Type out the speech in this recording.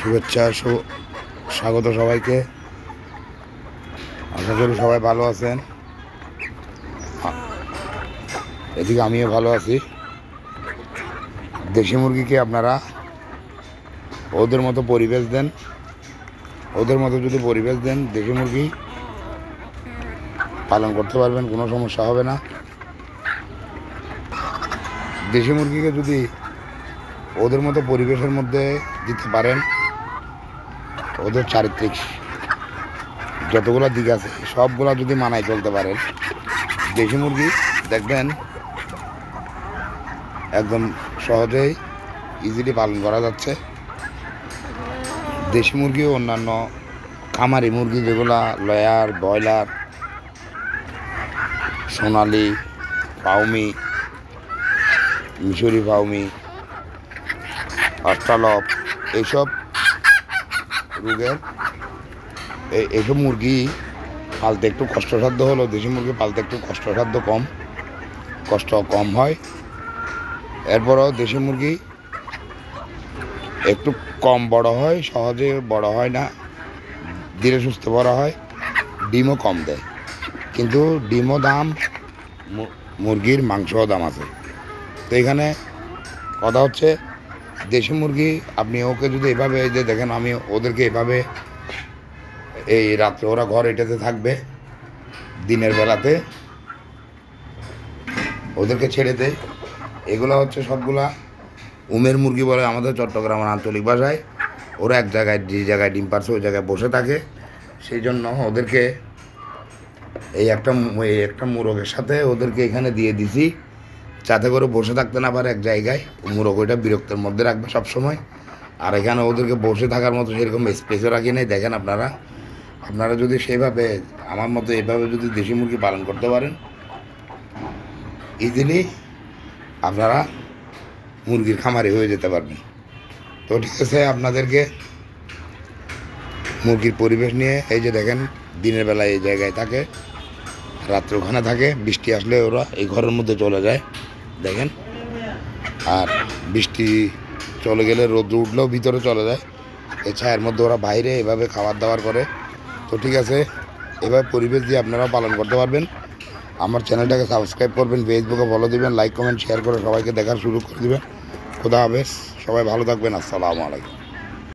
শুভেচ্ছা স্বাগত সবাইকে। আশা করি সবাই ভালো আছেন। এদিকে আমিও ভালো আছি। দেশি মুরগিকে আপনারা ওদের মতো পরিবেশ দেন, ওদের মতো যদি পরিবেশ দেন দেশি মুরগি পালন করতে পারবেন, কোনো সমস্যা হবে না। দেশি মুরগিকে যদি ওদের মতো পরিবেশের মধ্যে দিতে পারেন, ওদের চারিত্রিক যতগুলো দিক আছে সবগুলা যদি মানায় চলতে পারেন, দেশি মুরগি দেখবেন একদম সহজেই ইজিলি পালন করা যাচ্ছে। দেশি মুরগিও অন্যান্য খামারি মুরগি যেগুলা লয়ার, ব্রয়লার, সোনালি, ফাউমি, মিশরি ফাউমি, অস্ট্রালপ, এইসব রোগের এইসব মুরগি পালতে একটু কষ্টসাধ্য হলো। দেশি মুরগি পালতে একটু কষ্টসাধ্য কষ্ট কম হয়। এরপরও দেশি মুরগি একটু কম বড় হয়, সহজে বড় হয় না, ধীরে সুস্থ বড় হয়, ডিমও কম দেয়। কিন্তু ডিমও দাম, মুরগির মাংসও দাম আছে। তো এখানে কথা হচ্ছে দেশি মুরগি আপনি ওকে যদি এভাবে, এই যে দেখেন আমি ওদেরকে এভাবে, এই রাত্রে ওরা ঘর এটাতে থাকবে, দিনের বেলাতে ওদেরকে ছেড়ে দেয়। এগুলো হচ্ছে সবগুলা উমের মুরগি বলে আমাদের চট্টগ্রামের আঞ্চলিক ভাষায়। ওরা এক জায়গায়, যে জায়গায় ডিম পারছে ওই জায়গায় বসে থাকে। সেই জন্য ওদেরকে এই একটা মুরগের সাথে ওদেরকে এখানে দিয়ে দিছি, যাতে করে বসে থাকতে না পারে এক জায়গায়। মুরগ ওইটা বিরক্তের মধ্যে রাখবে সবসময়। আর এখানে ওদেরকে বসে থাকার মতো সেরকম স্পেসও রাখি নেই। দেখেন আপনারা যদি সেইভাবে আমার মতো এভাবে যদি দেশি মুরগি পালন করতে পারেন, ইজিলি আপনারা মুরগির খামারি হয়ে যেতে পারবেন। তো ঠিক আছে, আপনাদেরকে মুরগির পরিবেশ নিয়ে, এই যে দেখেন দিনের বেলায় এই জায়গায় থাকে, রাত্রে ওখানে থাকে, বৃষ্টি আসলে ওরা এই ঘরের মধ্যে চলে যায় দেখেন। আর বৃষ্টি চলে গেলে, রোদ উঠলেও ভিতরে চলে যায়। এই ছায়ের মধ্যে ওরা বাইরে এভাবে খাবার দাবার করে। তো ঠিক আছে, এভাবে পরিবেশ দিয়ে আপনারাও পালন করতে পারবেন। আমার চ্যানেলটাকে সাবস্ক্রাইব করবেন, ফেসবুকে ফলো দিবেন, লাইক কমেন্ট শেয়ার করে সবাইকে দেখার সুযোগ করে দেবেন। খোদা হাফেজ, সবাই ভালো থাকবেন। আসসালামু আলাইকুম।